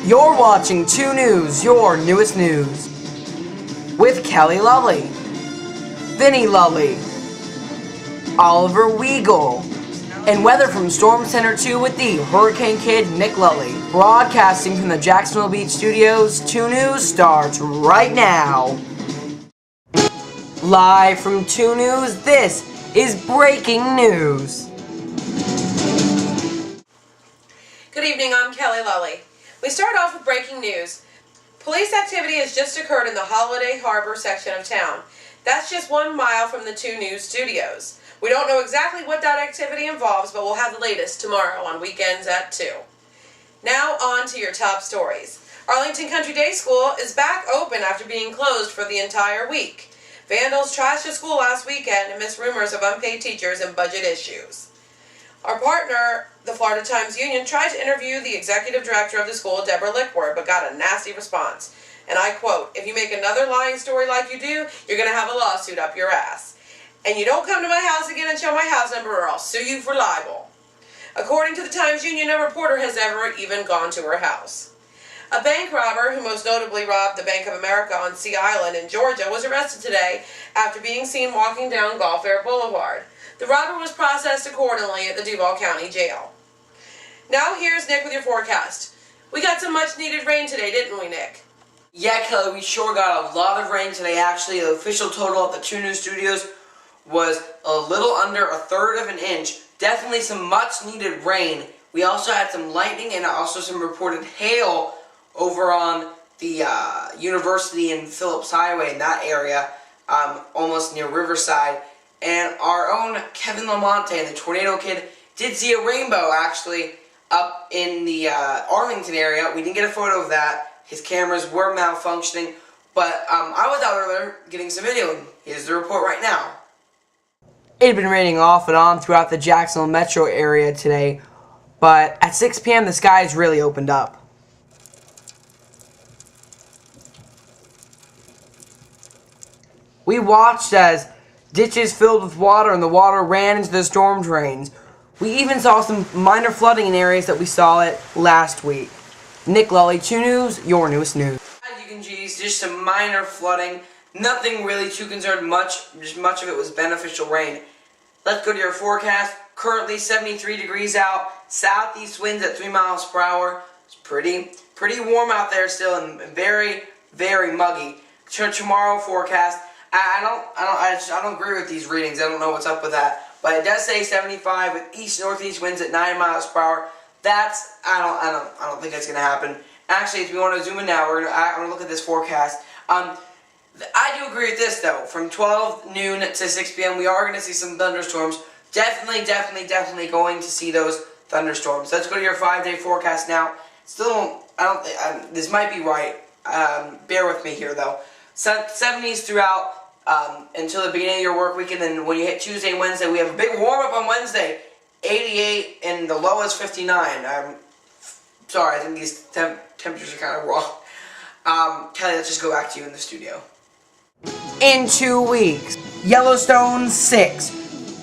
You're watching 2 News, your newest news. With Kelly Lully, Vinny Lully, Oliver Weigel, and weather from Storm Center 2 with the Hurricane Kid Nick Lully. Broadcasting from the Jacksonville Beach Studios, 2 News starts right now. Live from 2 News, this is breaking news. Good evening, I'm Kelly Lully. We start off with breaking news. Police activity has just occurred in the Holiday Harbor section of town. That's just 1 mile from the 2 News studios. We don't know exactly what that activity involves, but we'll have the latest tomorrow on weekends at 2. Now on to your top stories. Arlington Country Day School is back open after being closed for the entire week. Vandals trashed the school last weekend amidst rumors of unpaid teachers and budget issues. Our partner, the Florida Times Union, tried to interview the executive director of the school, Deborah Lickworth, but got a nasty response. And I quote, "If you make another lying story like you do, you're going to have a lawsuit up your ass. And you don't come to my house again and show my house number or I'll sue you for libel." According to the Times Union, no reporter has ever even gone to her house. A bank robber, who most notably robbed the Bank of America on Sea Island in Georgia, was arrested today after being seen walking down Gulf Air Boulevard. The robber was processed accordingly at the Duval County Jail. Now here's Nick with your forecast. We got some much needed rain today, didn't we, Nick? Yeah, Kelly, we sure got a lot of rain today. Actually, the official total at the 2 News studios was a little under 1/3 of an inch. Definitely some much needed rain. We also had some lightning and also some reported hail over on the University and Phillips Highway in that area, almost near Riverside. And our own Kevin Lamonte, the Tornado Kid, did see a rainbow actually up in the Arlington area. We didn't get a photo of that. His cameras were malfunctioning, but I was out earlier getting some video, and here's the report right now. It had been raining off and on throughout the Jacksonville metro area today, but at 6 p.m. the skies really opened up. We watched as ditches filled with water and the water ran into the storm drains. We even saw some minor flooding in areas that we saw it last week. Nick Lully, 2 News, your newest news. As you can see, just some minor flooding. Nothing really too concerned, much of it was beneficial rain. Let's go to your forecast. Currently 73 degrees out, southeast winds at 3 miles per hour. It's pretty warm out there still and very, very muggy. Tomorrow forecast. I don't agree with these readings. I don't know what's up with that. But it does say 75 with east-northeast winds at 9 miles per hour. I don't think that's gonna happen. Actually, if we want to zoom in now, I'm gonna look at this forecast. I do agree with this though. From 12 noon to 6 p.m. we are gonna see some thunderstorms. Definitely going to see those thunderstorms. Let's go to your 5-day forecast now. Still, this might be right. Bear with me here though. 70s throughout until the beginning of your work week, and then when you hit Tuesday, Wednesday, we have a big warm-up on Wednesday, 88, and the low is 59. Sorry, I think these temperatures are kind of wrong. Kelly, let's just go back to you in the studio. In 2 weeks, Yellowstone 6.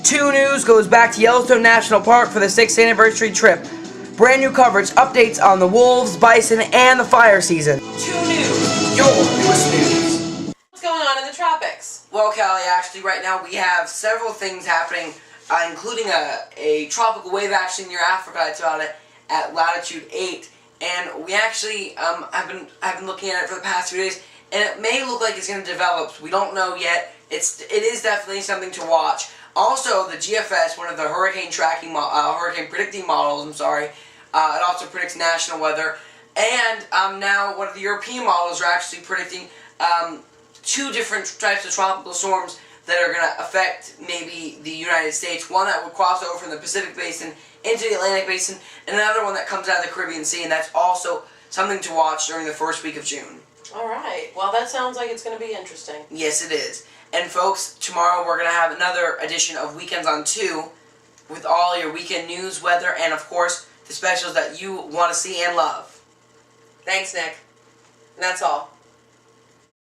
2 News goes back to Yellowstone National Park for the 6th anniversary trip. Brand new coverage, updates on the wolves, bison, and the fire season. 2 News, your newest news. What's going on in the tropics? Well, Kelly, actually right now we have several things happening, including a tropical wave action near Africa. It's about it at latitude 8, and we actually have been looking at it for the past few days, and it may look like it's going to develop. We don't know yet. It is definitely something to watch. Also, the GFS, one of the hurricane predicting models, it also predicts national weather, and now one of the European models are actually predicting 2 different types of tropical storms that are going to affect maybe the United States. One that would cross over from the Pacific Basin into the Atlantic Basin, and another one that comes out of the Caribbean Sea, and that's also something to watch during the first week of June. Alright, well that sounds like it's going to be interesting. Yes, it is. And folks, tomorrow we're going to have another edition of Weekends on 2 with all your weekend news, weather, and of course, the specials that you want to see and love. Thanks, Nick. And that's all.